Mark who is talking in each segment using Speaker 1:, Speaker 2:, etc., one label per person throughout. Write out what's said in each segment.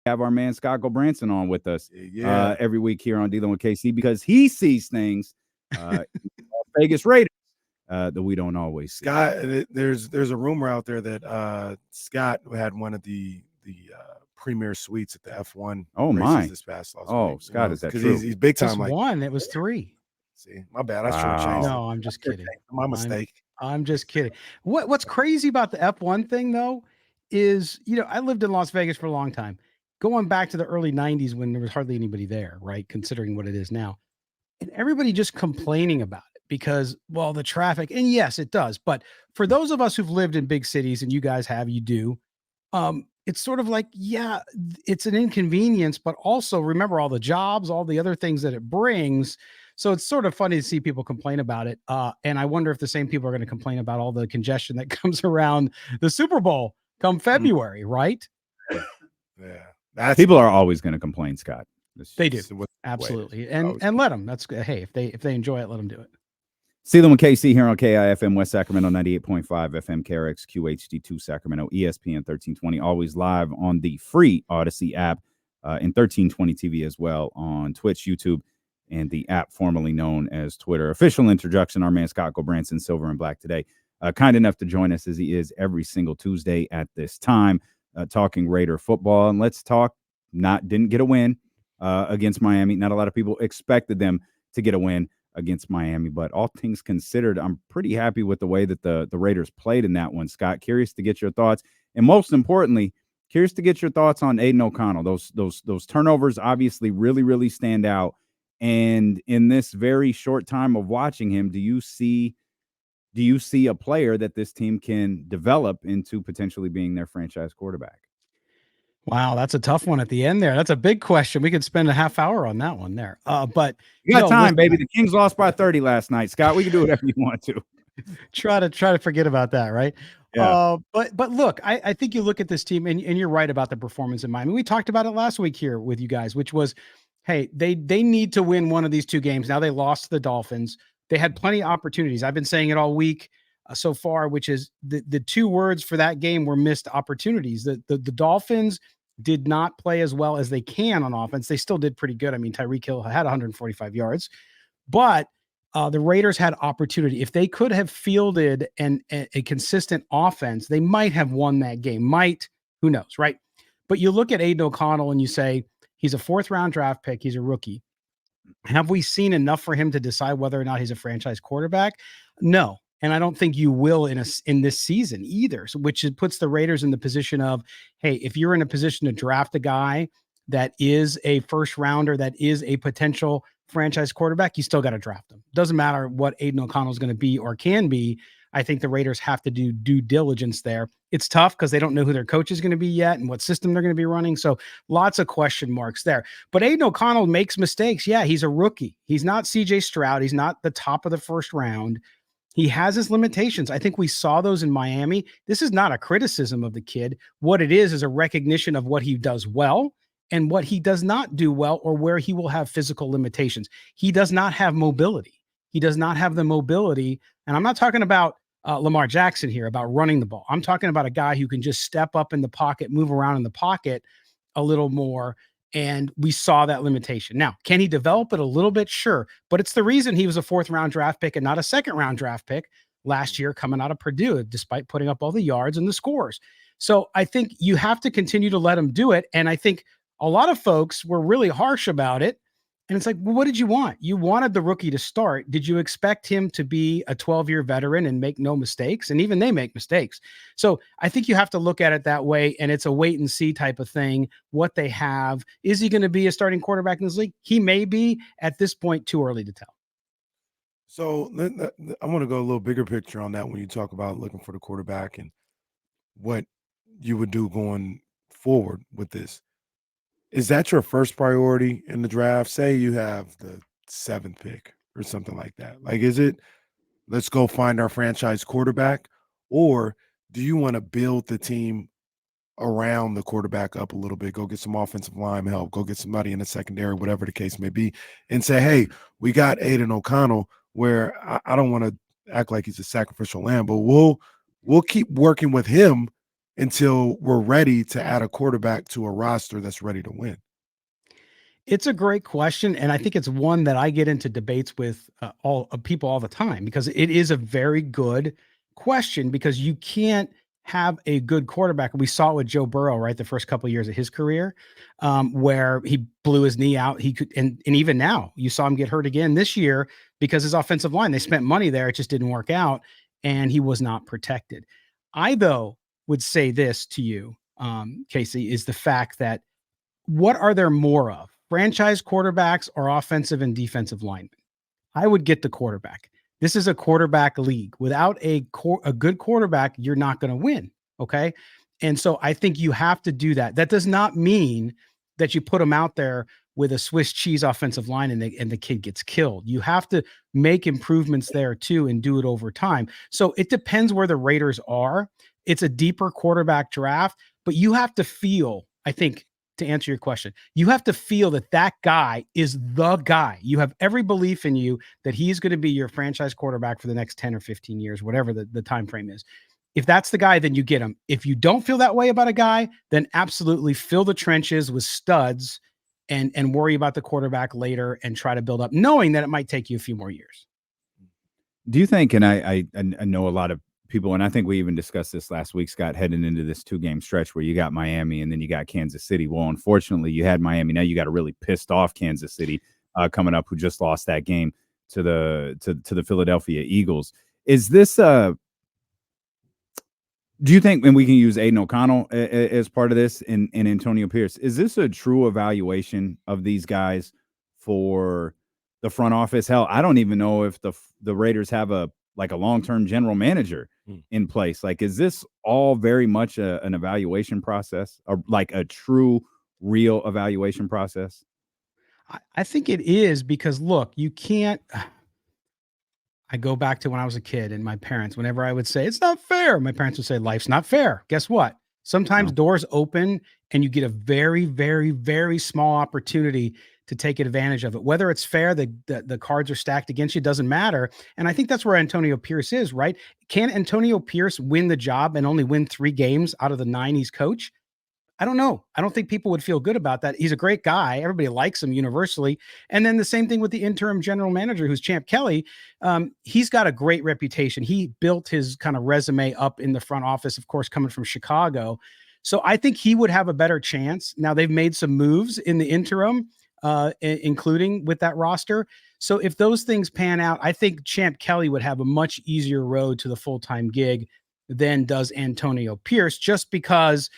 Speaker 1: have our man Scott Gobranson on with us
Speaker 2: Yeah.
Speaker 1: every week here on Dealing with KC because he sees things Vegas Raiders that we don't always see.
Speaker 2: Scott, there's a rumor out there that Scott had one of the premier suites at the F1 races this past last week.
Speaker 1: Scott, is that
Speaker 2: because
Speaker 1: true?
Speaker 2: he's big time.
Speaker 3: Just
Speaker 2: Like
Speaker 3: one, it was 3.
Speaker 2: See, my bad. I shortchanged.
Speaker 3: No, I'm just kidding.
Speaker 2: My mistake.
Speaker 3: I'm just kidding. What's crazy about the F1 thing though is, I lived in Las Vegas for a long time, going back to the early 90s when there was hardly anybody there, right? Considering what it is now. And everybody just complaining about it because, well, the traffic, and yes, it does. But for those of us who've lived in big cities, and you guys have, you do, it's sort of like, yeah, it's an inconvenience, but also remember all the jobs, all the other things that it brings. So it's sort of funny to see people complain about it. And I wonder if the same people are going to complain about all the congestion that comes around the Super Bowl come February, right?
Speaker 2: Yeah.
Speaker 1: People are always going to complain, Scott.
Speaker 3: They do. Absolutely. And let them. That's good. Hey, if they enjoy it, let them do it.
Speaker 1: Dealing with KC here on KIFM West Sacramento 98.5 FM, KRX QHD2 Sacramento, ESPN 1320, always live on the free Odyssey app and 1320 TV as well on Twitch, YouTube, and the app formerly known as Twitter. Official introduction, our man Scott Gobranson, Silver and Black today. Kind enough to join us as he is every single Tuesday at this time, talking Raider football. And let's talk, didn't get a win against Miami. Not a lot of people expected them to get a win against Miami, but all things considered, I'm pretty happy with the way that the Raiders played in that one. Scott, curious to get your thoughts. And most importantly, curious to get your thoughts on Aiden O'Connell. Those turnovers obviously really, really stand out. And in this very short time of watching him, do you see a player that this team can develop into potentially being their franchise quarterback?
Speaker 3: Wow, that's a tough one at the end there. That's a big question. We could spend a half hour on that one there. But
Speaker 1: you got time, baby. The Kings lost by 30 last night, Scott. We can do whatever you want to.
Speaker 3: Try to forget about that, right?
Speaker 1: Yeah.
Speaker 3: But look, I think you look at this team, and you're right about the performance in Miami. We talked about it last week here with you guys, which was, hey, they need to win one of these 2 games. Now they lost to the Dolphins. They had plenty of opportunities. I've been saying it all week so far, which is the 2 words for that game were missed opportunities. The Dolphins did not play as well as they can on offense. They still did pretty good. I mean, Tyreek Hill had 145 yards, but the Raiders had opportunity. If they could have fielded a consistent offense, they might have won that game. Who knows, right? But you look at Aiden O'Connell and you say, he's a 4th-round draft pick. He's a rookie. Have we seen enough for him to decide whether or not he's a franchise quarterback? No. And I don't think you will in this season either. So, which puts the Raiders in the position of, hey, if you're in a position to draft a guy that is a 1st rounder, that is a potential franchise quarterback, you still got to draft him. Doesn't matter what Aiden O'Connell is going to be or can be. I think the Raiders have to do due diligence there. It's tough because they don't know who their coach is going to be yet and what system they're going to be running. So lots of question marks there. But Aiden O'Connell makes mistakes. Yeah, he's a rookie. He's not CJ Stroud. He's not the top of the 1st round. He has his limitations. I think we saw those in Miami. This is not a criticism of the kid. What it is a recognition of what he does well and what he does not do well, or where he will have physical limitations. He does not have mobility. He does not have the mobility. And I'm not talking about Lamar Jackson here, about running the ball. I'm talking about a guy who can just step up in the pocket, move around in the pocket a little more. And we saw that limitation. Now, can he develop it a little bit? Sure. But it's the reason he was a 4th-round draft pick and not a 2nd-round draft pick last year coming out of Purdue, despite putting up all the yards and the scores. So I think you have to continue to let him do it. And I think a lot of folks were really harsh about it. And it's like, well, what did you want? You wanted the rookie to start. Did you expect him to be a 12-year veteran and make no mistakes? And even they make mistakes. So I think you have to look at it that way. And it's a wait and see type of thing. What they have. Is he going to be a starting quarterback in this league? He may be. At this point, too early to tell.
Speaker 2: So I want to go a little bigger picture on that when you talk about looking for the quarterback and what you would do going forward with this. Is that your first priority in the draft? Say you have the 7th pick or something like that. Like, is it, let's go find our franchise quarterback? Or do you want to build the team around the quarterback up a little bit, go get some offensive line help, go get somebody in the secondary, whatever the case may be, and say, hey, we got Aiden O'Connell, where I don't want to act like he's a sacrificial lamb, but we'll keep working with him until we're ready to add a quarterback to a roster that's ready to win?
Speaker 3: It's a great question, and I think it's one that I get into debates with all people all the time because it is a very good question because you can't have a good quarterback. We saw it with Joe Burrow, right? The first couple of years of his career, where he blew his knee out. He could, and even now, you saw him get hurt again this year because his offensive line. They spent money there, it just didn't work out, and he was not protected. I though would say this to you, Casey, is the fact that what are there more of? Franchise quarterbacks or offensive and defensive linemen? I would get the quarterback. This is a quarterback league. Without a good quarterback, you're not going to win. Okay. And so I think you have to do that. That does not mean that you put them out there with a Swiss cheese offensive line and the kid gets killed. You have to make improvements there too and do it over time. So it depends where the Raiders are. It's a deeper quarterback draft, but you have to feel, I think, to answer your question, you have to feel that that guy is the guy. You have every belief in you that he's going to be your franchise quarterback for the next 10 or 15 years, whatever the time frame is. If that's the guy, then you get him. If you don't feel that way about a guy, then absolutely fill the trenches with studs and worry about the quarterback later and try to build up, knowing that it might take you a few more years.
Speaker 1: Do you think, and I know a lot of people, and I think we even discussed this last week, Scott, heading into this 2-game stretch where you got Miami and then you got Kansas City. Well, unfortunately, you had Miami. Now you got a really pissed off Kansas City coming up, who just lost that game to the Philadelphia Eagles. Is this do you think, and we can use Aiden O'Connell as part of this and Antonio Pierce, is this a true evaluation of these guys for the front office? Hell, I don't even know if the Raiders have a long-term general manager in place. Like, is this all very much an evaluation process, or like a true, real evaluation process?
Speaker 3: I think it is because, look, you can't. I go back to when I was a kid and my parents, whenever I would say, it's not fair, my parents would say, life's not fair. Guess what? Sometimes doors open and you get a very, very, very small opportunity to take advantage of it. Whether it's fair, the cards are stacked against you, doesn't matter. And I think that's where Antonio Pierce is, right? Can Antonio Pierce win the job and only win 3 games out of the 9 he's coached? I don't know. I don't think people would feel good about that. He's a great guy. Everybody likes him universally. And then the same thing with the interim general manager, who's Champ Kelly. He's got a great reputation. He built his kind of resume up in the front office, of course, coming from Chicago. So I think he would have a better chance. Now, they've made some moves in the interim, including with that roster. So if those things pan out, I think Champ Kelly would have a much easier road to the full-time gig than does Antonio Pierce, just because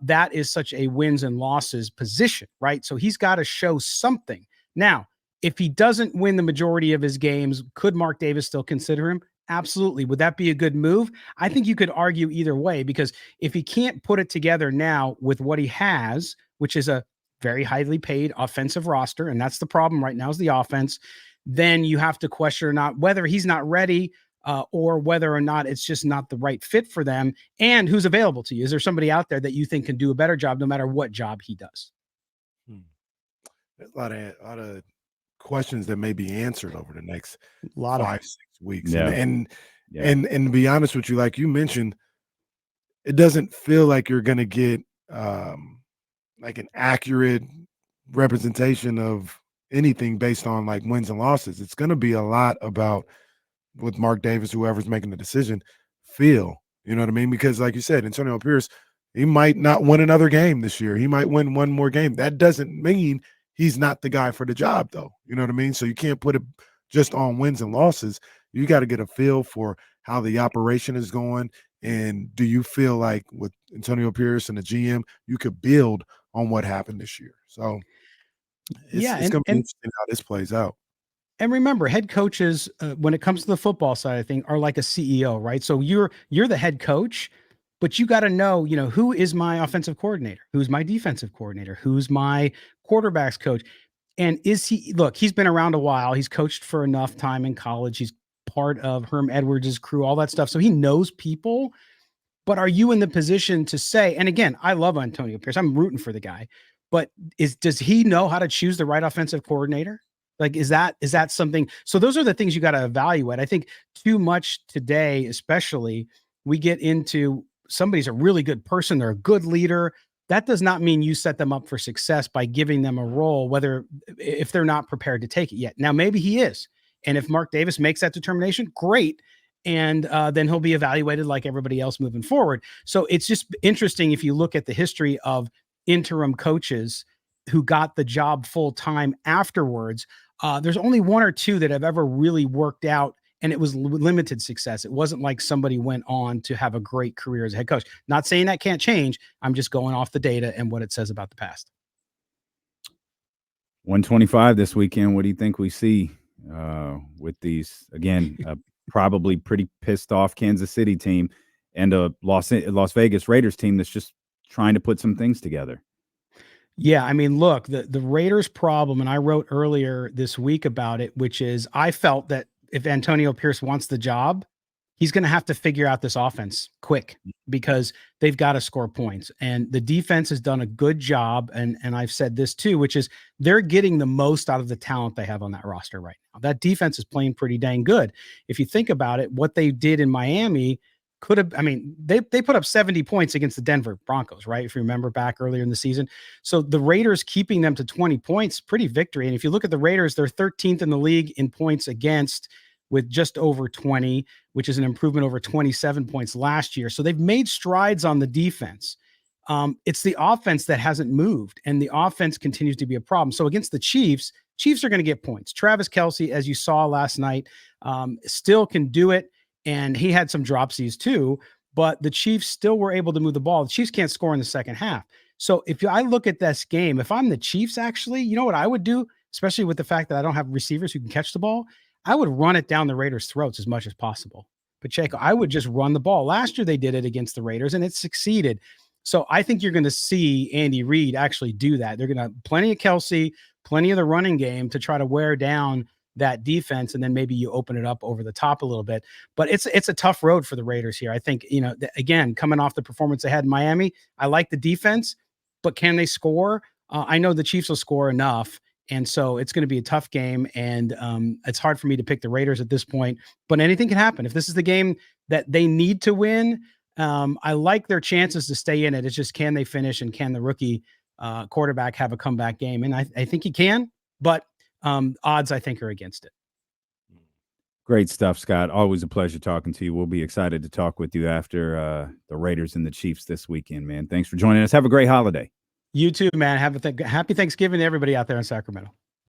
Speaker 3: that is such a wins and losses position, right? So he's got to show something. Now, if he doesn't win the majority of his games, could Mark Davis still consider him? Absolutely. Would that be a good move? I think you could argue either way, because if he can't put it together now with what he has, which is a very highly paid offensive roster, and that's the problem right now is the offense, then you have to question or not whether he's not ready, or whether or not it's just not the right fit for them, and who's available to you. Is there somebody out there that you think can do a better job no matter what job he does?
Speaker 2: There's a lot of questions that may be answered over the next 5-6 weeks.
Speaker 1: Yeah.
Speaker 2: And to be honest with you, like you mentioned, it doesn't feel like you're going to get like an accurate representation of anything based on like wins and losses. It's going to be a lot about, with Mark Davis, whoever's making the decision, feel, you know what I mean? Because like you said, Antonio Pierce, he might not win another game this year. He might win one more game. That doesn't mean he's not the guy for the job, though. You know what I mean? So you can't put it just on wins and losses. You got to get a feel for how the operation is going. And do you feel like with Antonio Pierce and the GM, you could build on what happened this year? So it's going to be interesting how this plays out.
Speaker 3: And remember, head coaches, when it comes to the football side of things, are like a CEO, right? So you're the head coach, but you got to know, who is my offensive coordinator? Who's my defensive coordinator? Who's my quarterback's coach? And he's been around a while. He's coached for enough time in college. He's part of Herm Edwards' crew, all that stuff. So he knows people. But are you in the position to say, and again, I love Antonio Pierce. I'm rooting for the guy. But does he know how to choose the right offensive coordinator? Like, is that something? So those are the things you got to evaluate. I think too much today, especially, we get into somebody's a really good person, they're a good leader, that does not mean you set them up for success by giving them a role, if they're not prepared to take it yet. Now, maybe he is. And if Mark Davis makes that determination, great. And then he'll be evaluated like everybody else moving forward. So it's just interesting if you look at the history of interim coaches who got the job full time afterwards. There's only one or two that have ever really worked out, and it was limited success. It wasn't like somebody went on to have a great career as a head coach. Not saying that can't change. I'm just going off the data and what it says about the past.
Speaker 1: 125 this weekend. What do you think we see with these, again, probably pretty pissed off Kansas City team and a Las Vegas Raiders team that's just trying to put some things together?
Speaker 3: Yeah, I mean, look, the Raiders' problem, and I wrote earlier this week about it, which is I felt that if Antonio Pierce wants the job, he's going to have to figure out this offense quick because they've got to score points. And the defense has done a good job. And I've said this too, which is they're getting the most out of the talent they have on that roster right now. That defense is playing pretty dang good. If you think about it, what they did in Miami could have, I mean, they put up 70 points against the Denver Broncos, right? If you remember back earlier in the season. So the Raiders keeping them to 20 points, pretty victory. And if you look at the Raiders, they're 13th in the league in points against with just over 20, which is an improvement over 27 points last year. So they've made strides on the defense. It's the offense that hasn't moved, and the offense continues to be a problem. So against the Chiefs are going to get points. Travis Kelce, as you saw last night, still can do it. And he had some dropsies too, but the Chiefs still were able to move the ball. The Chiefs can't score in the second half. So if I look at this game, if I'm the Chiefs, actually, you know what I would do, especially with the fact that I don't have receivers who can catch the ball? I would run it down the Raiders' throats as much as possible. Pacheco, I would just run the ball. Last year they did it against the Raiders and it succeeded. So I think you're going to see Andy Reid actually do that. They're going to have plenty of Kelce, plenty of the running game to try to wear down that defense, and then maybe you open it up over the top a little bit. But it's a tough road for the Raiders here. I think, again, coming off the performance they had in Miami, I like the defense, but can they score? I know the Chiefs will score enough, and so it's going to be a tough game, and it's hard for me to pick the Raiders at this point, but anything can happen. If this is the game that they need to win, I like their chances to stay in it. It's just, can they finish, and can the rookie quarterback have a comeback game? And I think he can, but odds I think are against it.
Speaker 1: Great stuff, Scott. Always a pleasure talking to you. We'll be excited to talk with you after the Raiders and the Chiefs this weekend, man. Thanks for joining us. Have a great holiday.
Speaker 3: You too, man. Have a happy Thanksgiving to everybody out there in Sacramento.